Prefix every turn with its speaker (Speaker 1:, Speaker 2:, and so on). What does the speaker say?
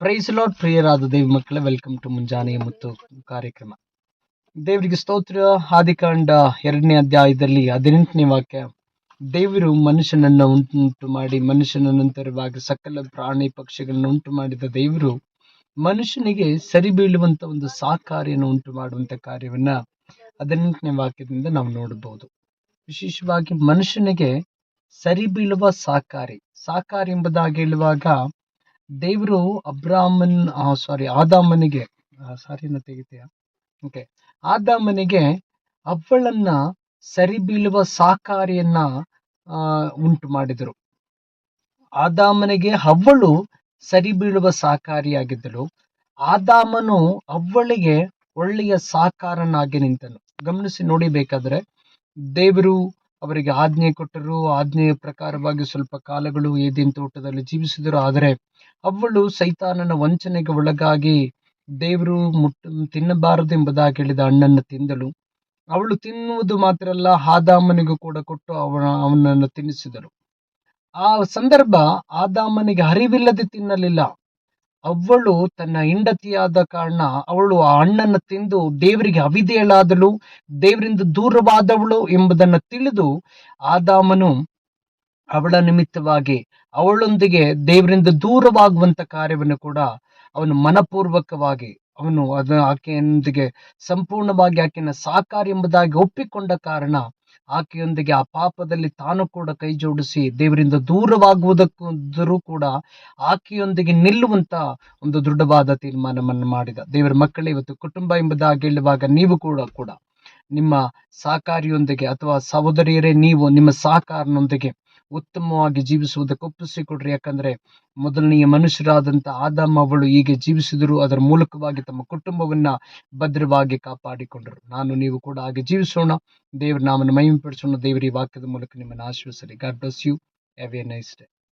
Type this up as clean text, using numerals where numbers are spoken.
Speaker 1: Price lord ಪ್ರಿಯರಾದ ದೇವ ಮಕ್ಕಳೇ, welcome to ಮುಂಜಾನೆ ಮತ್ತು ಕಾರ್ಯಕ್ರಮ. ದೇವರಿಗೆ ಸ್ತೋತ್ರ. ಆದಿಕಾಂಡ 2ನೇ ಅಧ್ಯಾಯದಲ್ಲಿ 18ನೇ ವಾಕ್ಯ, ದೇವರು ಮನುಷ್ಯನನ್ನು ಉಂಟು ಮಾಡಿ ಮನುಷ್ಯನ ನಂತರವಾಗಿ ಸಕಲ ಪ್ರಾಣಿ ಪಕ್ಷಿಗಳನ್ನು ಉಂಟು ಮಾಡಿದ ದೇವರು ಮನುಷ್ಯನಿಗೆ ಸರಿ ಬೀಳುವಂತ ಒಂದು ಸಾಕಾರಿಯನ್ನು ಉಂಟು ಮಾಡುವಂತ ಕಾರ್ಯವನ್ನ 18ನೇ ವಾಕ್ಯದಿಂದ ನಾವು ನೋಡಬಹುದು. ವಿಶೇಷವಾಗಿ ಮನುಷ್ಯನಿಗೆ ಸರಿ ಬೀಳುವ ಸಾಕಾರಿ ಎಂಬುದಾಗಿ ಹೇಳುವಾಗ ದೇವರು ಆದಾಮನಿಗೆ ಆದಾಮನಿಗೆ ಅವ್ವಳನ್ನ ಸರಿ ಬೀಳುವ ಸಾಕಾರಿಯನ್ನ ಉಂಟು ಮಾಡಿದರು. ಆದಾಮನಿಗೆ ಅವ್ವಳು ಸರಿ ಬೀಳುವ ಸಾಕಾರಿಯಾಗಿದ್ದಳು. ಆದಾಮನು ಅವ್ವಳಿಗೆ ಒಳ್ಳೆಯ ಸಾಕಾರನಾಗಿ ನಿಂತನು. ಗಮನಿಸಿ ನೋಡಿಬೇಕಾದ್ರೆ ದೇವರು ಅವರಿಗೆ ಆಜ್ಞೆ ಕೊಟ್ಟರು. ಆಜ್ಞೆಯ ಪ್ರಕಾರವಾಗಿ ಸ್ವಲ್ಪ ಕಾಲಗಳು ಏದೇನ್ ತೋಟದಲ್ಲಿ ಜೀವಿಸಿದರು. ಆದರೆ ಅವಳು ಸೈತಾನನ ವಂಚನೆಗೆ ಒಳಗಾಗಿ ದೇವರು ತಿನ್ನಬಾರದು ಎಂಬುದಾಗಿ ಹೇಳಿದ ಹಣ್ಣನ್ನು ತಿಂದಳು. ಅವಳು ತಿನ್ನುವುದು ಮಾತ್ರ ಅಲ್ಲ, ಆದಾಮನಿಗೂ ಕೂಡ ಕೊಟ್ಟು ಅವನನ್ನು ತಿನ್ನಿಸಿದಳು. ಆ ಸಂದರ್ಭ ಆದಾಮನಿಗೆ ಅರಿವಿಲ್ಲದೆ ತಿನ್ನಲಿಲ್ಲ. ಅವಳು ತನ್ನ ಹೆಂಡತಿಯಾದ ಕಾರಣ ಅವಳು ಆ ಹಣ್ಣನ್ನು ತಿಂದು ದೇವರಿಗೆ ಅವಿಧೇಯಳಾದಳು, ದೇವರಿಂದ ದೂರವಾದವಳು ಎಂಬುದನ್ನು ತಿಳಿದು ಆದಾಮನು ಅವಳ ನಿಮಿತ್ತವಾಗಿ ಅವಳೊಂದಿಗೆ ದೇವರಿಂದ ದೂರವಾಗುವಂತ ಕಾರ್ಯವನ್ನು ಕೂಡ ಅವನು ಮನಪೂರ್ವಕವಾಗಿ ಆಕೆಯೊಂದಿಗೆ ಸಂಪೂರ್ಣವಾಗಿ ಆಕೆಯನ್ನು ಸಾಕಾರಿ ಎಂಬುದಾಗಿ ಒಪ್ಪಿಕೊಂಡ ಕಾರಣ ಆಕೆಯೊಂದಿಗೆ ಆ ಪಾಪದಲ್ಲಿ ತಾನು ಕೂಡ ಕೈ ಜೋಡಿಸಿ ದೇವರಿಂದ ದೂರವಾಗುವುದಕ್ಕೂ ಕೂಡ ಆಕೆಯೊಂದಿಗೆ ನಿಲ್ಲುವಂತ ಒಂದು ದೃಢವಾದ ತೀರ್ಮಾನವನ್ನು ಮಾಡಿದ. ದೇವರ ಮಕ್ಕಳೇ, ಇವತ್ತು ಕುಟುಂಬ ಎಂಬುದಾಗಿ ಹೇಳುವಾಗ ನೀವು ಕೂಡ ನಿಮ್ಮ ಸಹಕಾರಿಯೊಂದಿಗೆ ಅಥವಾ ಸಹೋದರಿಯರೇ, ನೀವು ನಿಮ್ಮ ಸಹಕಾರನೊಂದಿಗೆ ಉತ್ತಮವಾಗಿ ಜೀವಿಸುವುದಕ್ಕೆ ಒಪ್ಪಿಸಿಕೊಡ್ರಿ. ಯಾಕಂದ್ರೆ ಮೊದಲನೆಯ ಮನುಷ್ಯರಾದಂತ ಆದಾಮ ಅವಳು ಹೀಗೆ ಜೀವಿಸಿದರು. ಅದರ ಮೂಲಕವಾಗಿ ತಮ್ಮ ಕುಟುಂಬವನ್ನ ಭದ್ರವಾಗಿ ಕಾಪಾಡಿಕೊಂಡರು. ನೀವು ಕೂಡ ಹಾಗೆ ಜೀವಿಸೋಣ. ದೇವರ ನಾಮವನ್ನು ಮಹಿಮೆಪಡಿಸೋಣ. ದೇವರ ಈ ವಾಕ್ಯದ ಮೂಲಕ ನಿಮ್ಮನ್ನು ಆಶೀರ್ವದಿಸಲಿ. God bless you. Have a nice day.